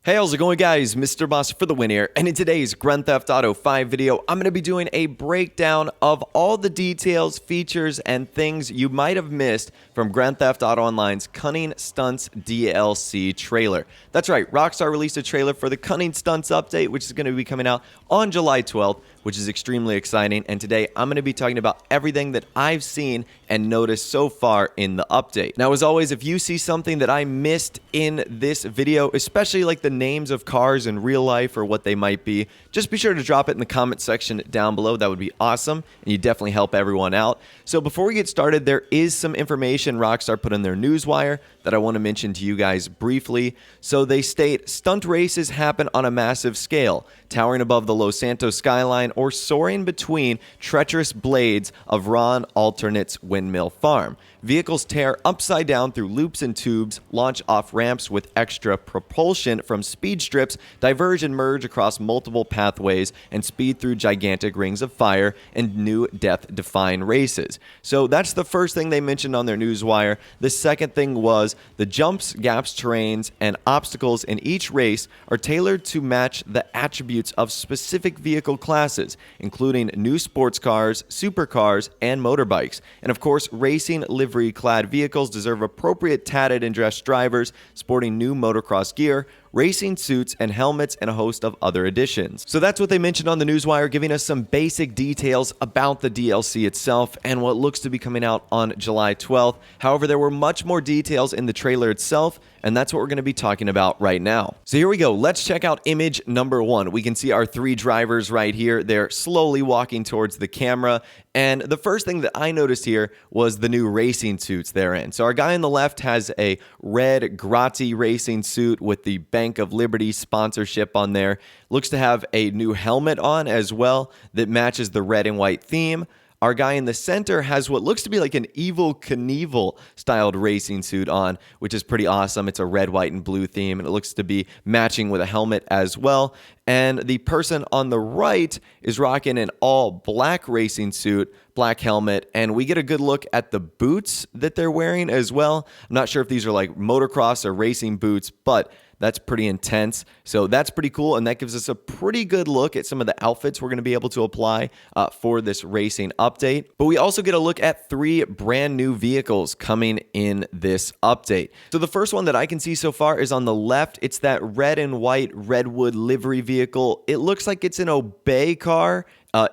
Hey, how's it going, guys? Mr. Boss for the win here, and in today's Grand Theft Auto 5 video, I'm going to be doing a breakdown of all the details, features, and things you might have missed from Grand Theft Auto Online's Cunning Stunts DLC trailer. That's right, Rockstar released a trailer for the Cunning Stunts update, which is going to be coming out on July 12th, which is extremely exciting, and today I'm going to be talking about everything that I've seen and noticed so far in the update. Now, as always, if you see something that I missed in this video, especially like the names of cars in real life or what they might be, just be sure to drop it in the comment section down below. That would be awesome, and you definitely help everyone out. So before we get started, there is some information Rockstar put in their newswire that I want to mention to you guys briefly. So they state, stunt races happen on a massive scale, towering above the Los Santos skyline or soaring between treacherous blades of Ron Alternate's windmill farm. Vehicles tear upside down through loops and tubes, launch off ramps with extra propulsion from speed strips, diverge and merge across multiple pathways, and speed through gigantic rings of fire and new death-defying races. So that's the first thing they mentioned on their newswire. The second thing was the jumps, gaps, terrains, and obstacles in each race are tailored to match the attributes of specific vehicle classes, including new sports cars, supercars, and motorbikes. And of course, racing livery-clad vehicles deserve appropriate tatted and dressed drivers sporting new motocross gear, racing suits, and helmets, and a host of other additions. So that's what they mentioned on the newswire, giving us some basic details about the DLC itself and what looks to be coming out on July 12th. However, there were much more details in the trailer itself, and that's what we're going to be talking about right now. So here we go. Let's check out image number one. We can see our three drivers right here. They're slowly walking towards the camera, and the first thing that I noticed here was the new racing suits they're in. So our guy on the left has a red Grotti racing suit with the Bank of Liberty sponsorship on there. Looks to have a new helmet on as well that matches the red and white theme. Our guy in the center has what looks to be like an Evel Knievel styled racing suit on, which is pretty awesome. It's a red, white, and blue theme, and it looks to be matching with a helmet as well. And the person on the right is rocking an all black racing suit, black helmet, and we get a good look at the boots that they're wearing as well. I'm not sure if these are like motocross or racing boots, but that's pretty intense. So that's pretty cool, and that gives us a pretty good look at some of the outfits we're going to be able to apply for this racing update. But we also get a look at three brand new vehicles coming in this update. So the first one that I can see so far is on the left. It's that red and white Redwood livery vehicle. It looks like it's an Obey car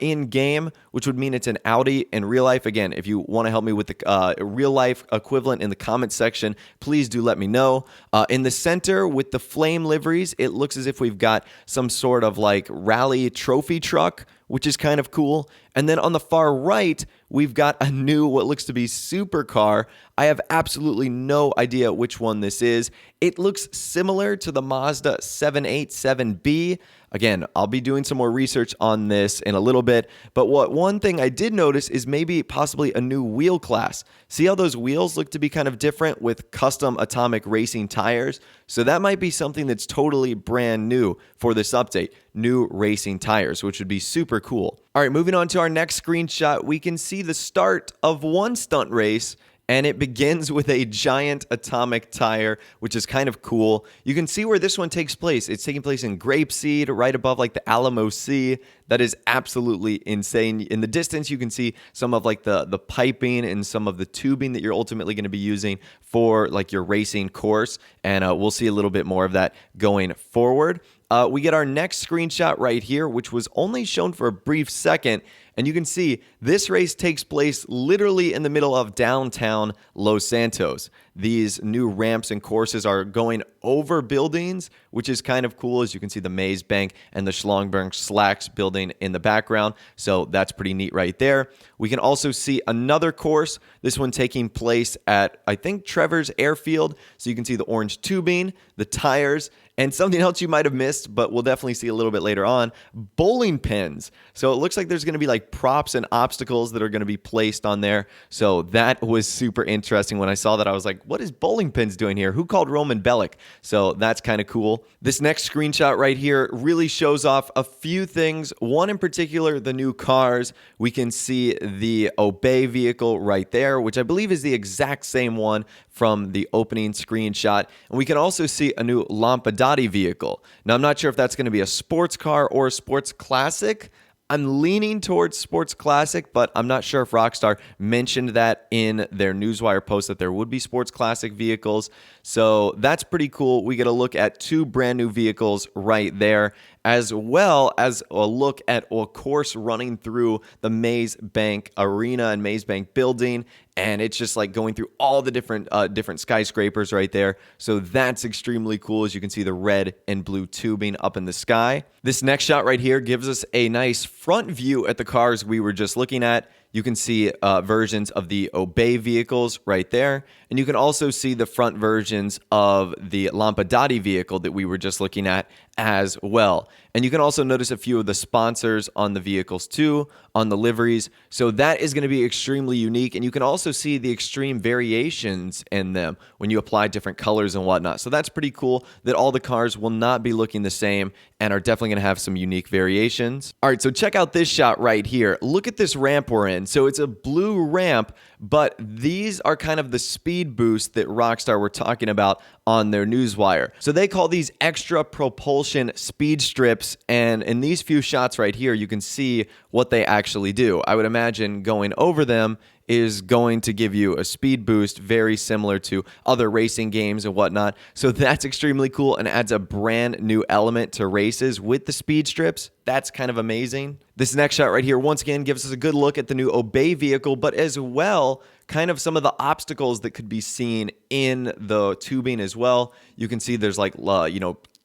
in-game, which would mean it's an Audi in real life. Again, if you want to help me with the real-life equivalent in the comment section, please do let me know. In the center with the flame liveries, it looks as if we've got some sort of like rally trophy truck, which is kind of cool. And then on the far right, we've got a new, what looks to be supercar. I have absolutely no idea which one this is. It looks similar to the Mazda 787B. Again, I'll be doing some more research on this in a little bit, but one thing I did notice is maybe possibly a new wheel class. See how those wheels look to be kind of different with custom atomic racing tires? So that might be something that's totally brand new for this update, new racing tires, which would be super cool. All right, moving on to our next screenshot, we can see the start of one stunt race, and it begins with a giant atomic tire, which is kind of cool. You can see where this one takes place. It's taking place in Grapeseed, right above like the Alamo Sea. That is absolutely insane. In the distance, you can see some of like the piping and some of the tubing that you're ultimately going to be using for like your racing course. And we'll see a little bit more of that going forward. We get our next screenshot right here, which was only shown for a brief second. And you can see this race takes place literally in the middle of downtown Los Santos. These new ramps and courses are going over buildings, which is kind of cool. As you can see the Maze Bank and the Schlongberg Slacks building in the background. So that's pretty neat right there. We can also see another course, this one taking place at, I think, Trevor's Airfield. So you can see the orange tubing, the tires, and something else you might have missed, but we'll definitely see a little bit later on, bowling pins. So it looks like there's going to be like props and obstacles that are going to be placed on there. So that was super interesting. When I saw that, I was like, what is bowling pins doing here? Who called Roman Bellic? So that's kind of cool. This next screenshot right here really shows off a few things. One in particular, the new cars. We can see the Obey vehicle right there, which I believe is the exact same one from the opening screenshot. And we can also see a new Lampadati Dottie vehicle. Now, I'm not sure if that's going to be a sports car or a sports classic. I'm leaning towards sports classic, but I'm not sure if Rockstar mentioned that in their Newswire post that there would be sports classic vehicles. So that's pretty cool. We get a look at 2 brand new vehicles right there, as well as a look at a course running through the Maze Bank Arena and Maze Bank building. And it's just like going through all the different skyscrapers right there. So that's extremely cool, as you can see the red and blue tubing up in the sky. This next shot right here gives us a nice front view at the cars we were just looking at. You can see versions of the Obey vehicles right there. And you can also see the front versions of the Lampadati vehicle that we were just looking at as well. And you can also notice a few of the sponsors on the vehicles too, on the liveries. So that is going to be extremely unique. And you can also see the extreme variations in them when you apply different colors and whatnot. So that's pretty cool that all the cars will not be looking the same and are definitely going to have some unique variations. All right, so check out this shot right here. Look at this ramp we're in. So it's a blue ramp, but these are kind of the speed boost that Rockstar were talking about on their Newswire. So they call these extra propulsion speed strips, and in these few shots right here, you can see what they actually do. I would imagine going over them is going to give you a speed boost very similar to other racing games and whatnot. So that's extremely cool and adds a brand new element to races with the speed strips. That's kind of amazing. This next shot right here, once again, gives us a good look at the new Obey vehicle, but as well, kind of some of the obstacles that could be seen in the tubing as well. You can see there's like,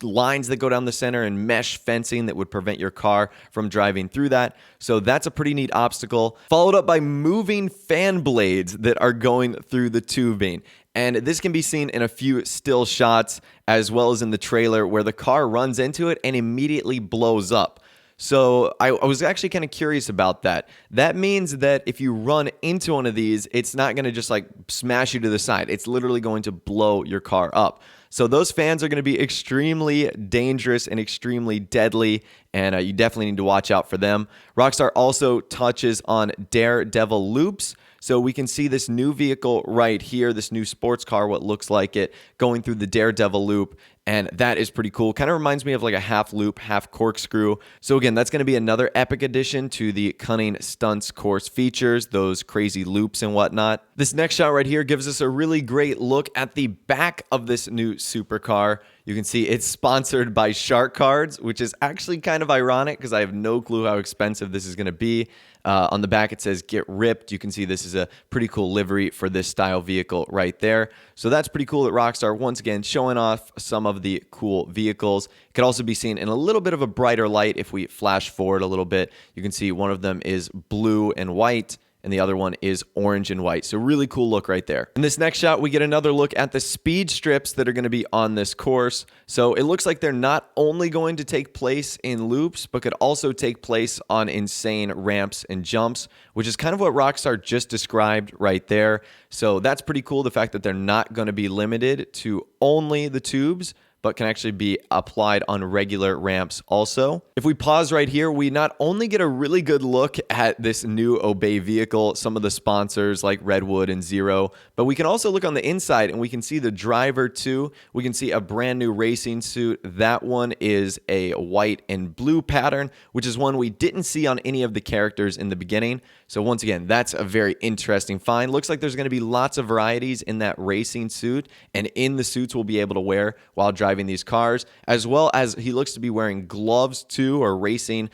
lines that go down the center and mesh fencing that would prevent your car from driving through that. So that's a pretty neat obstacle. Followed up by moving fan blades that are going through the tubing. And this can be seen in a few still shots as well as in the trailer where the car runs into it and immediately blows up. So I was actually kind of curious about that. That means that if you run into one of these, it's not going to just like smash you to the side. It's literally going to blow your car up. So those fans are going to be extremely dangerous and extremely deadly, and you definitely need to watch out for them. Rockstar also touches on Daredevil Loops. So we can see this new vehicle right here, this new sports car, what looks like it, going through the Daredevil Loop. And that is pretty cool. Kind of reminds me of like a half loop, half corkscrew. So again, that's going to be another epic addition to the Cunning Stunts course features, those crazy loops and whatnot. This next shot right here gives us a really great look at the back of this new supercar. You can see it's sponsored by Shark Cards, which is actually kind of ironic because I have no clue how expensive this is going to be. On the back, it says "Get Ripped." You can see this is a pretty cool livery for this style vehicle right there. So that's pretty cool that Rockstar, once again, showing off some of the cool vehicles. It could also be seen in a little bit of a brighter light if we flash forward a little bit. You can see one of them is blue and white, and the other one is orange and white. So really cool look right there. In this next shot, we get another look at the speed strips that are going to be on this course. So it looks like they're not only going to take place in loops, but could also take place on insane ramps and jumps, which is kind of what Rockstar just described right there. So that's pretty cool, the fact that they're not going to be limited to only the tubes, but can actually be applied on regular ramps also. If we pause right here, we not only get a really good look at this new Obey vehicle, some of the sponsors like Redwood and Zero, but we can also look on the inside and we can see the driver too. We can see a brand new racing suit. That one is a white and blue pattern, which is one we didn't see on any of the characters in the beginning. So once again, that's a very interesting find. Looks like there's going to be lots of varieties in that racing suit and in the suits we'll be able to wear while driving these cars, as well as he looks to be wearing gloves too, or racing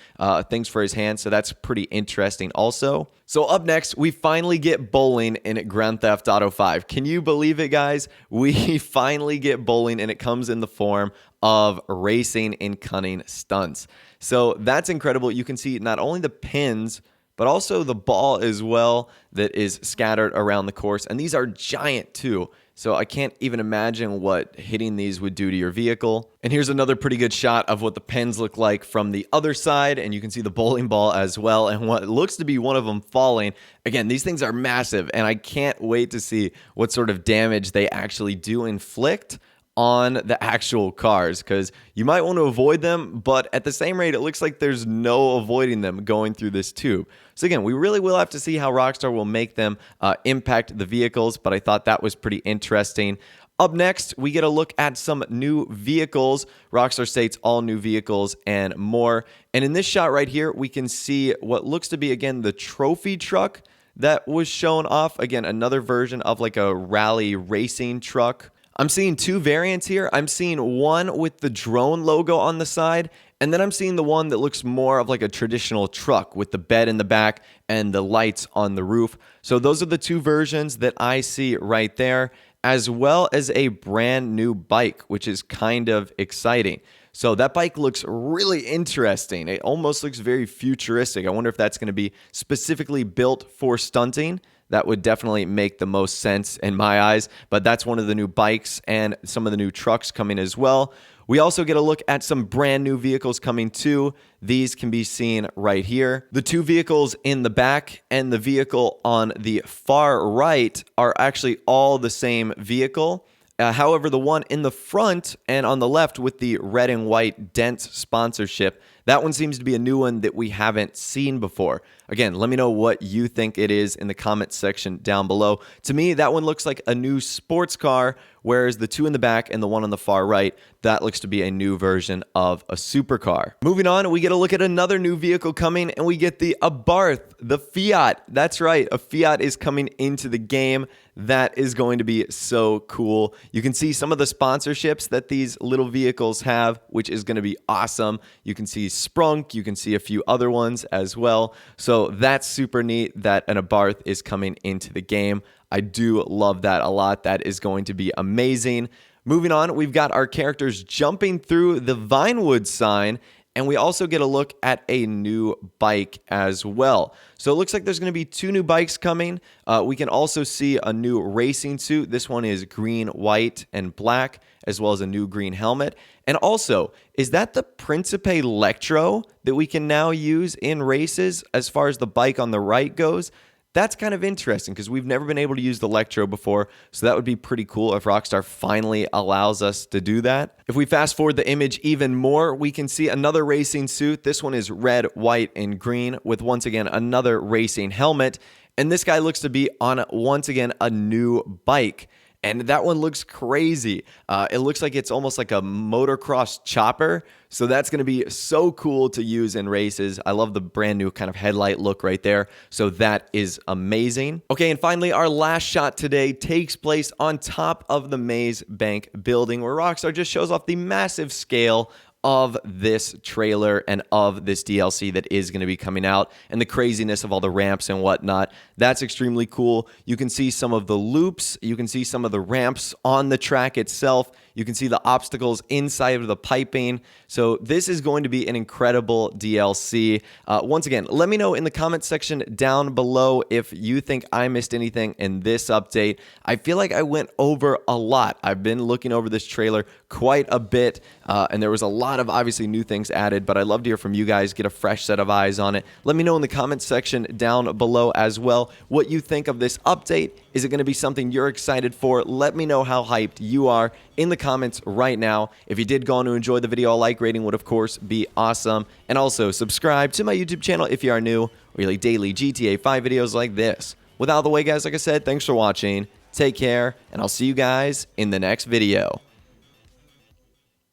things for his hands. So that's pretty interesting also. So up next, we finally get bowling in Grand Theft Auto 5. Can you believe it, guys? We finally get bowling, and it comes in the form of racing in Cunning Stunts. So that's incredible. You can see not only the pins, but also the ball as well that is scattered around the course. And these are giant too. So I can't even imagine what hitting these would do to your vehicle. And here's another pretty good shot of what the pins look like from the other side. And you can see the bowling ball as well, and what looks to be one of them falling. Again, these things are massive, and I can't wait to see what sort of damage they actually do inflict on the actual cars, because you might want to avoid them, but at the same rate, it looks like there's no avoiding them going through this tube. So again, we really will have to see how Rockstar will make them impact the vehicles, but I thought that was pretty interesting. Up next, we get a look at some new vehicles. Rockstar states all new vehicles and more. And in this shot right here, we can see what looks to be, again, the trophy truck that was shown off. Again, another version of like a rally racing truck. I'm seeing two variants here. I'm seeing one with the drone logo on the side, and then I'm seeing the one that looks more of like a traditional truck with the bed in the back and the lights on the roof. So those are the two versions that I see right there, as well as a brand new bike, which is kind of exciting. So that bike looks really interesting. It almost looks very futuristic. I wonder if that's going to be specifically built for stunting. That would definitely make the most sense in my eyes, but that's one of the new bikes and some of the new trucks coming as well. We also get a look at some brand new vehicles coming too. These can be seen right here. The two vehicles in the back and the vehicle on the far right are actually all the same vehicle. However, the one in the front and on the left with the red and white Dents sponsorship, that one seems to be a new one that we haven't seen before. Again, let me know what you think it is in the comments section down below. To me, that one looks like a new sports car, whereas the two in the back and the one on the far right, that looks to be a new version of a supercar. Moving on, we get a look at another new vehicle coming, and we get the Abarth the Fiat. That's right, a Fiat is coming into the game. That is going to be so cool. You can see some of the sponsorships that these little vehicles have, which is going to be awesome. You can see Sprunk, you can see a few other ones as well. So that's super neat that an Abarth is coming into the game. I do love that a lot. That is going to be amazing. Moving on, we've got our characters jumping through the Vinewood sign, and we also get a look at a new bike as well. So it looks like there's going to be two new bikes coming. We can also see a new racing suit. This one is green, white, and black, as well as a new green helmet. And also, is that the Principe Electro that we can now use in races as far as the bike on the right goes? That's kind of interesting because we've never been able to use the Electro before, so that would be pretty cool if Rockstar finally allows us to do that. If we fast forward the image even more, we can see another racing suit. This one is red, white, and green with, once again, another racing helmet. And this guy looks to be on, once again, a new bike. And that one looks crazy. It looks like it's almost like a motocross chopper. So that's going to be so cool to use in races. I love the brand new kind of headlight look right there. So that is amazing. Okay, and finally, our last shot today takes place on top of the Maze Bank building, where Rockstar just shows off the massive scale of this trailer and of this DLC that is going to be coming out, and the craziness of all the ramps and whatnot. That's extremely cool. You can see some of the loops. You can see some of the ramps on the track itself. You can see the obstacles inside of the piping. So this is going to be an incredible DLC. Once again, let me know in the comment section down below if you think I missed anything in this update. I feel like I went over a lot. I've been looking over this trailer quite a bit, and there was a lot of obviously new things added, but I'd love to hear from you guys, get a fresh set of eyes on it. Let me know in the comment section down below as well what you think of this update. Is it going to be something you're excited for? Let me know how hyped you are in the comments right now. If you did go on to enjoy the video, a like rating would of course be awesome. And also subscribe to my YouTube channel if you are new. Really daily GTA 5 videos like this. With all the way, guys, like I said, thanks for watching. Take care, and I'll see you guys in the next video.